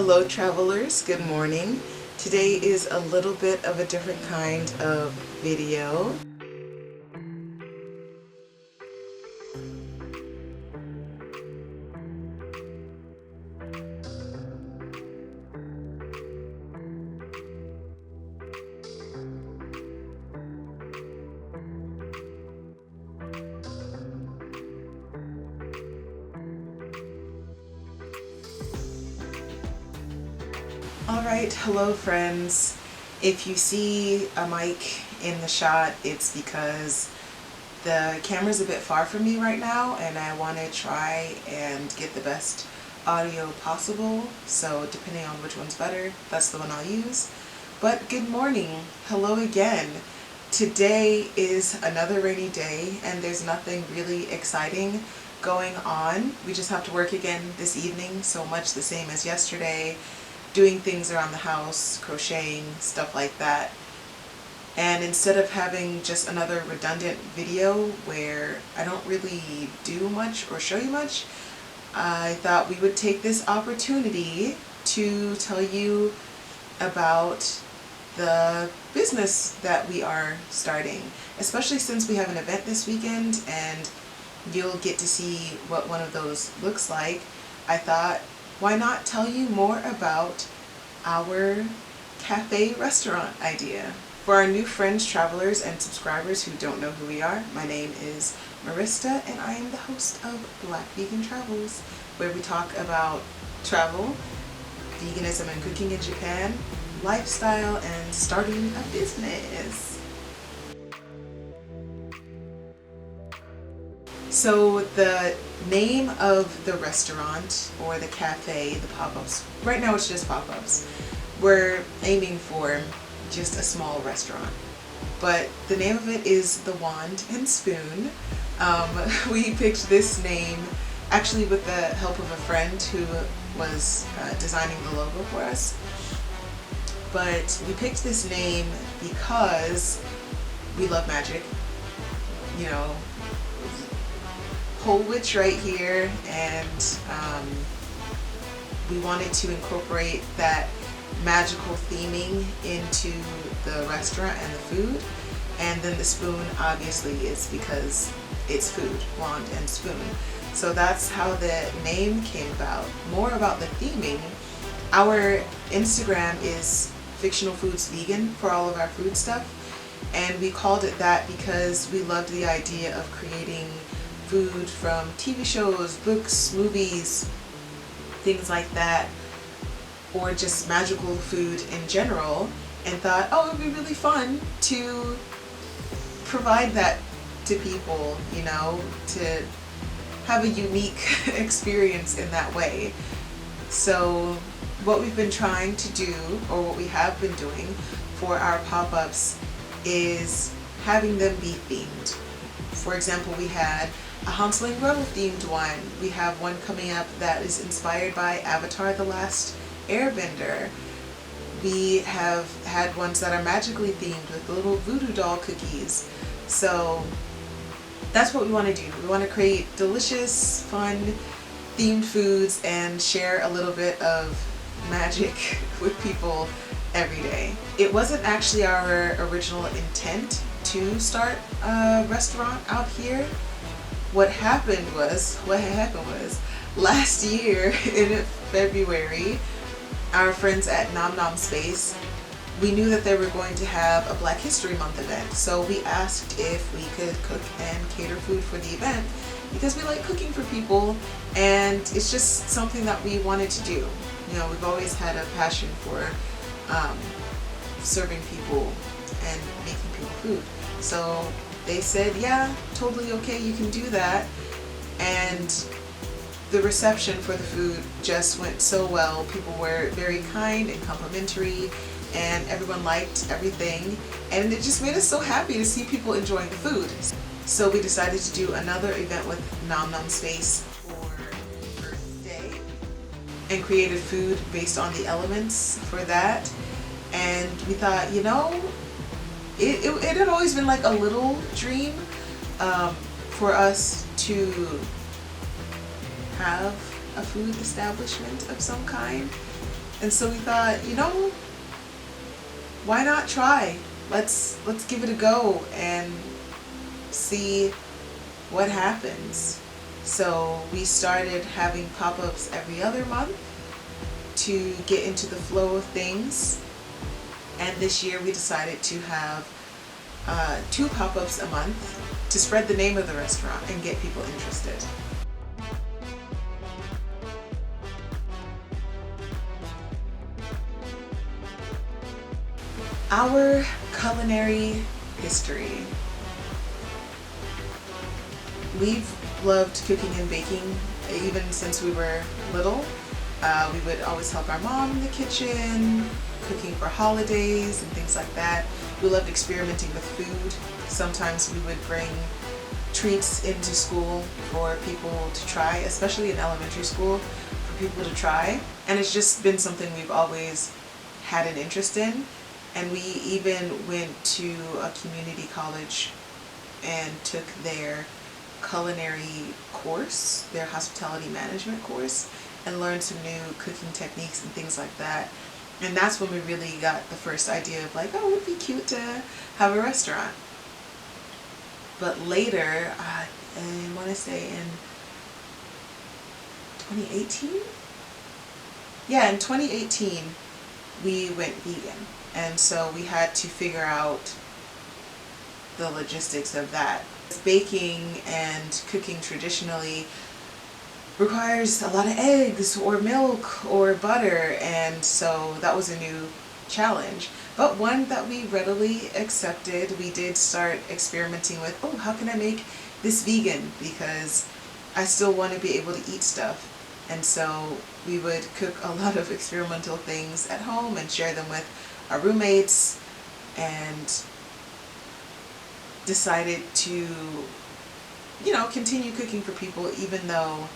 Hello travelers, good morning. Today is a little bit of a different kind of video. Alright, hello friends. If you see a mic in the shot, it's because the camera's a bit far from me right now and I want to try and get the best audio possible. So depending on which one's better, that's the one I'll use. But good morning. Hello again. Today is another rainy day and there's nothing really exciting going on. We just have to work again this evening, so much the same as yesterday. Doing things around the house, crocheting, stuff like that. And instead of having just another redundant video where I don't really do much or show you much, I thought we would take this opportunity to tell you about the business that we are starting, especially since we have an event this weekend and you'll get to see what one of those looks like. I thought, why not tell you more about our cafe restaurant idea? For our new friends, travelers, and subscribers who don't know who we are, my name is Marista and I am the host of Black Vegan Travels, where we talk about travel, veganism and cooking in Japan, lifestyle, and starting a business. So the name of the restaurant or the cafe, the pop-ups, right now it's just pop-ups. We're aiming for just a small restaurant. But the name of it is The Wand and Spoon. We picked this name actually with the help of a friend who was designing the logo for us. But we picked this name because we love magic. You know, Pole Witch right here, and we wanted to incorporate that magical theming into the restaurant and the food. And then the spoon obviously is because it's food, wand and spoon. So that's how the name came about. More about the theming. Our Instagram is Fictional Foods Vegan for all of our food stuff, and we called it that because we loved the idea of creating food from TV shows, books, movies, things like that, or just magical food in general, and thought, oh, it would be really fun to provide that to people, you know, to have a unique experience in that way. So what we've been trying to do, or what we have been doing for our pop-ups, is having them be themed. For example, we had a Hansel and Gretel themed one. We have one coming up that is inspired by Avatar: The Last Airbender. We have had ones that are magically themed with little voodoo doll cookies. So that's what we want to do. We want to create delicious, fun, themed foods and share a little bit of magic with people every day. It wasn't actually our original intent to start a restaurant out here. What happened was last year in February, our friends at Nom Nom Space, we knew that they were going to have a Black History Month event. So we asked if we could cook and cater food for the event because we like cooking for people and it's just something that we wanted to do. You know, we've always had a passion for serving people and making people food. So they said, yeah, totally okay, you can do that. And the reception for the food just went so well. People were very kind and complimentary and everyone liked everything. And it just made us so happy to see people enjoying the food. So we decided to do another event with Nom Nom Space for Earth Day and created food based on the elements for that. And we thought, you know, it had always been like a little dream for us to have a food establishment of some kind. And so we thought, why not try? Let's give it a go and see what happens. So we started having pop-ups every other month to get into the flow of things. And this year we decided to have 2 pop-ups a month to spread the name of the restaurant and get people interested. Our culinary history. We've loved cooking and baking even since we were little. We would always help our mom in the kitchen, cooking for holidays and things like that. We loved experimenting with food. Sometimes we would bring treats into school for people to try, especially in elementary school, for people to try. And it's just been something we've always had an interest in. And we even went to a community college and took their culinary course, their hospitality management course, and learned some new cooking techniques and things like that. And that's when we really got the first idea of like, oh, it would be cute to have a restaurant. But later, I want to say in 2018? Yeah, in 2018, we went vegan. And so we had to figure out the logistics of that. Baking and cooking traditionally requires a lot of eggs or milk or butter, and so that was a new challenge, but one that we readily accepted. We did start experimenting with, oh, how can I make this vegan, because I still want to be able to eat stuff. And so we would cook a lot of experimental things at home and share them with our roommates, and decided to, continue cooking for people even though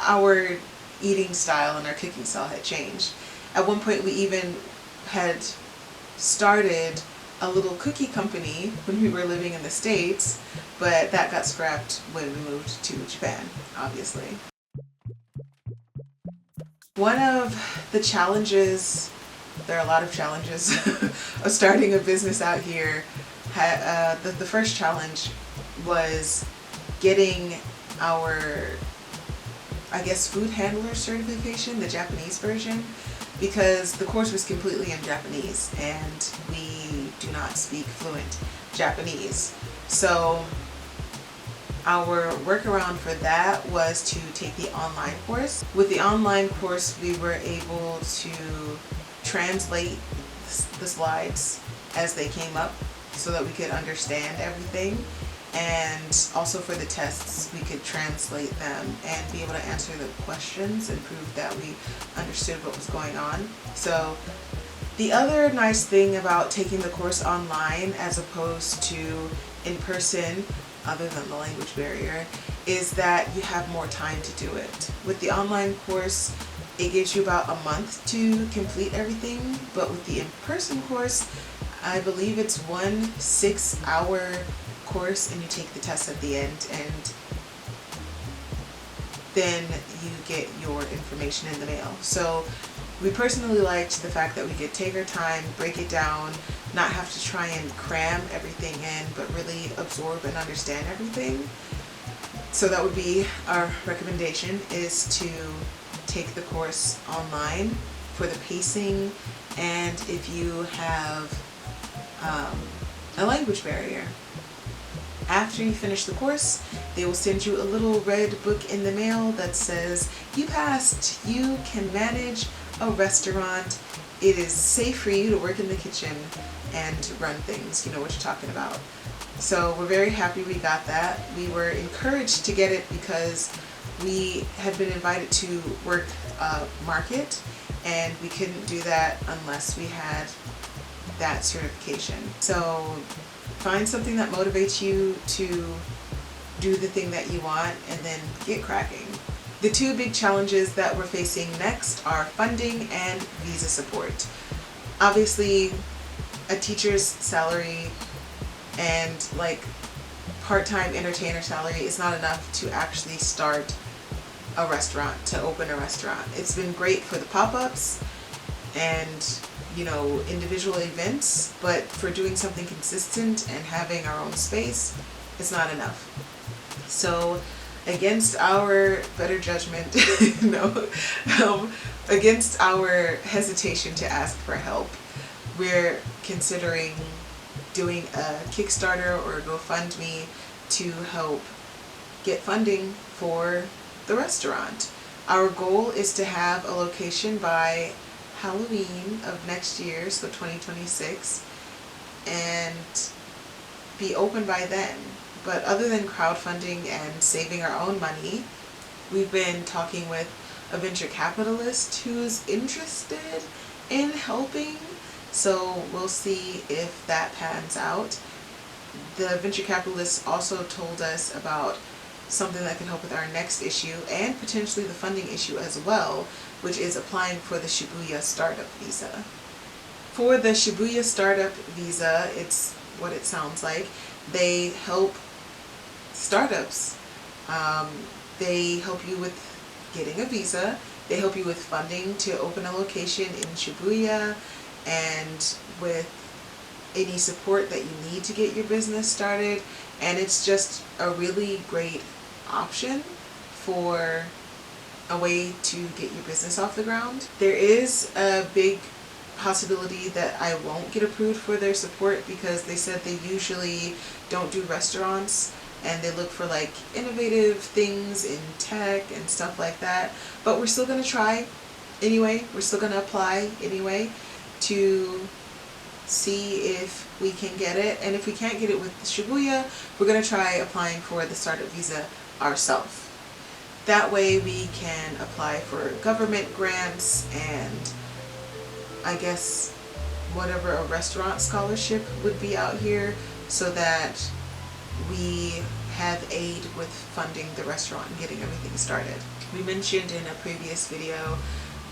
our eating style and our cooking style had changed. At one point we even had started a little cookie company when we were living in the States, but that got scrapped when we moved to Japan, obviously. One of the challenges, there are a lot of challenges of starting a business out here. The first challenge was getting our, food handler certification, the Japanese version, because the course was completely in Japanese and we do not speak fluent Japanese. So our workaround for that was to take the online course. With the online course, we were able to translate the slides as they came up so that we could understand everything. And also for the tests, we could translate them and be able to answer the questions and prove that we understood what was going on. So the other nice thing about taking the course online as opposed to in person, other than the language barrier, is that you have more time to do it. With the online course, it gives you about a month to complete everything, but with the in-person course, I believe it's 1 6-hour course and you take the test at the end, and then you get your information in the mail. So we personally liked the fact that we could take our time, break it down, not have to try and cram everything in, but really absorb and understand everything. So that would be our recommendation, is to take the course online for the pacing, and if you have a language barrier. After you finish the course, they will send you a little red book in the mail that says, you passed, you can manage a restaurant, it is safe for you to work in the kitchen and run things, you know what you're talking about. So we're very happy we got that. We were encouraged to get it because we had been invited to work a market, and we couldn't do that unless we had that certification. So find something that motivates you to do the thing that you want and then get cracking. The 2 big challenges that we're facing next are funding and visa support. Obviously, a teacher's salary and like part-time entertainer salary is not enough to actually start a restaurant, to open a restaurant. It's been great for the pop-ups and, you know, individual events, but for doing something consistent and having our own space, it's not enough. So against our better judgment, against our hesitation to ask for help, we're considering doing a Kickstarter or a GoFundMe to help get funding for the restaurant. Our goal is to have a location by Halloween of next year, so 2026, and be open by then. But other than crowdfunding and saving our own money, we've been talking with a venture capitalist who's interested in helping, so we'll see if that pans out. The venture capitalist also told us about something that can help with our next issue and potentially the funding issue as well, which is applying for the Shibuya Startup Visa. For the Shibuya Startup Visa, it's what it sounds like. They help startups. They help you with getting a visa. They help you with funding to open a location in Shibuya and with any support that you need to get your business started. And it's just a really great option for a way to get your business off the ground. There is a big possibility that I won't get approved for their support because they said they usually don't do restaurants and they look for like innovative things in tech and stuff like that. But we're still going to try anyway. We're still going to apply anyway to see if we can get it. And if we can't get it with Shibuya, we're going to try applying for the startup visa ourselves. That way we can apply for government grants and I guess whatever a restaurant scholarship would be out here, so that we have aid with funding the restaurant and getting everything started. We mentioned in a previous video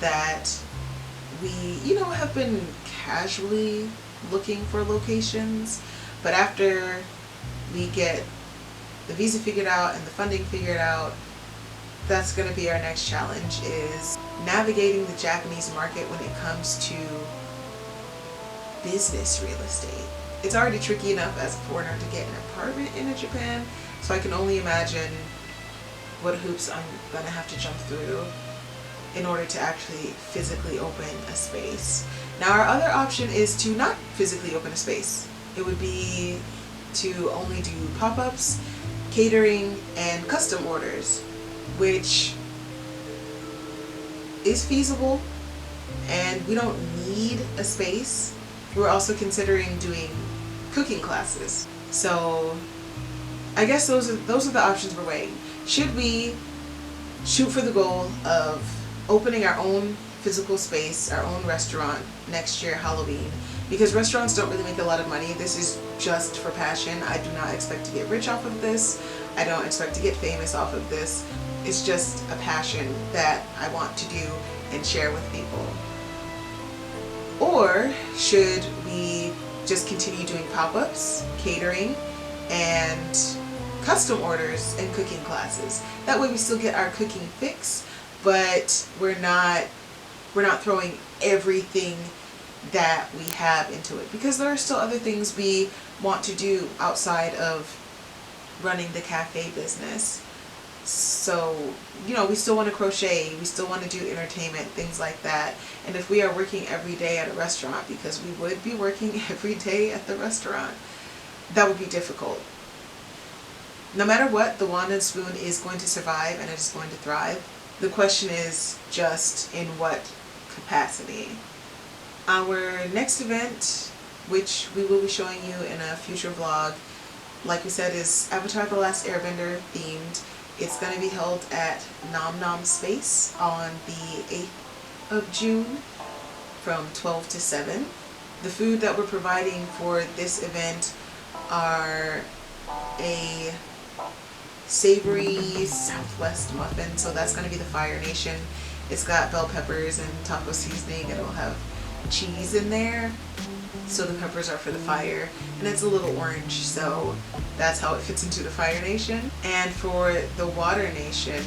that we, have been casually looking for locations, but after we get the visa figured out and the funding figured out, that's going to be our next challenge, is navigating the Japanese market when it comes to business real estate. It's already tricky enough as a foreigner to get an apartment in Japan, so I can only imagine what hoops I'm going to have to jump through in order to actually physically open a space. Now our other option is to not physically open a space. It would be to only do pop-ups, catering, and custom orders, which is feasible, and we don't need a space. We're also considering doing cooking classes. So I guess those are the options we're weighing. Should we shoot for the goal of opening our own physical space, our own restaurant next year, Halloween? Because restaurants don't really make a lot of money. This is just for passion. I do not expect to get rich off of this. I don't expect to get famous off of this. It's just a passion that I want to do and share with people. Or should we just continue doing pop-ups, catering, and custom orders and cooking classes? That way we still get our cooking fix, but we're not throwing everything that we have into it, because there are still other things we want to do outside of running the cafe business. So, we still want to crochet, we still want to do entertainment, things like that. And if we are working every day at a restaurant, because we would be working every day at the restaurant, that would be difficult. No matter what, the Wand and Spoon is going to survive and it is going to thrive. The question is just in what capacity. Our next event, which we will be showing you in a future vlog, like we said, is Avatar: The Last Airbender themed. It's going to be held at Nom Nom Space on the 8th of June from 12 to 7. The food that we're providing for this event are a savory Southwest muffin, so that's going to be the Fire Nation. It's got bell peppers and taco seasoning, and it'll have cheese in there, so the peppers are for the fire, and it's a little orange, so that's how it fits into the Fire Nation. And for the Water Nation,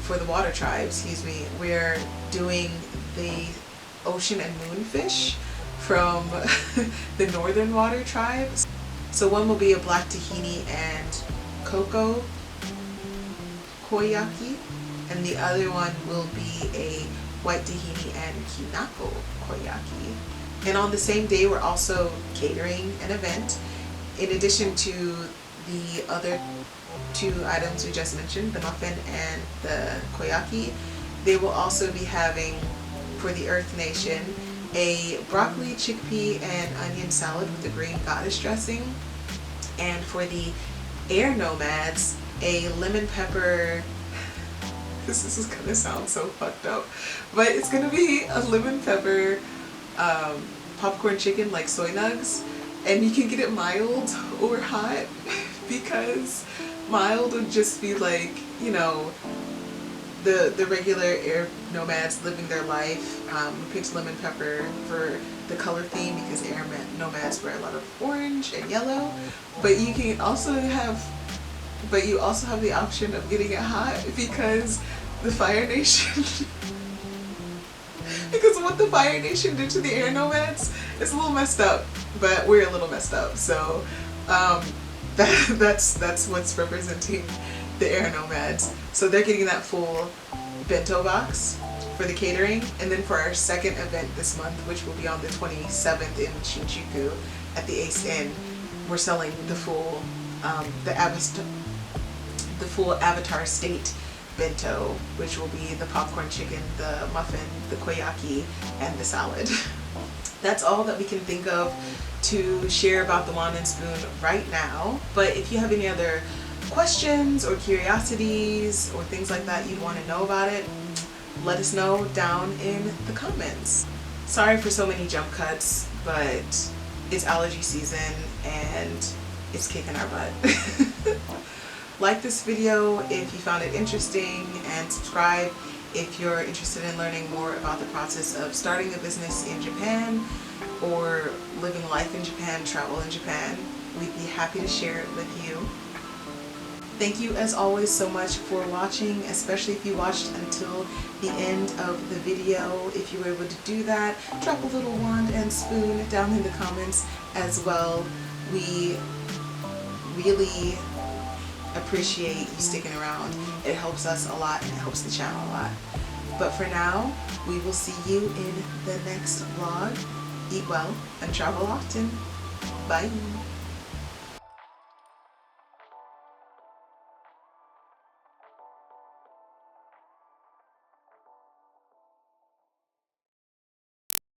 for the water tribe, excuse me, we're doing the ocean and moonfish from the northern water tribes. So one will be a black tahini and cocoa koyaki, and the other one will be a white tahini and kinako koyaki. And on the same day, we're also catering an event. In addition to the other two items we just mentioned, the muffin and the koyaki, they will also be having, for the Earth Nation, a broccoli, chickpea, and onion salad with the green goddess dressing. And for the air nomads, a lemon pepper, this is gonna sound so fucked up, but it's gonna be a lemon pepper popcorn chicken, like soy nugs, and you can get it mild or hot, because mild would just be like, you know, the regular air nomads living their life. We picked lemon pepper for the color theme because air nomads wear a lot of orange and yellow, but you also have the option of getting it hot, because the Fire Nation because what the Fire Nation did to the air nomads is a little messed up, but we're a little messed up. So that's what's representing the air nomads. So they're getting that full bento box for the catering. And then for our second event this month, which will be on the 27th in Shinjuku at the Ace Inn, we're selling the full Avatar State bento, which will be the popcorn chicken, the muffin, the koyaki, and the salad. That's all that we can think of to share about the Wand and Spoon right now. But if you have any other questions or curiosities or things like that you'd want to know about it, let us know down in the comments. Sorry for so many jump cuts, but it's allergy season and it's kicking our butt. Like this video if you found it interesting, and subscribe if you're interested in learning more about the process of starting a business in Japan or living life in Japan, travel in Japan. We'd be happy to share it with you. Thank you as always so much for watching, especially if you watched until the end of the video. If you were able to do that, drop a little Wand and Spoon down in the comments as well. We really appreciate you sticking around. It helps us a lot and it helps the channel a lot. But for now, we will see you in the next vlog. Eat well and travel often. Bye.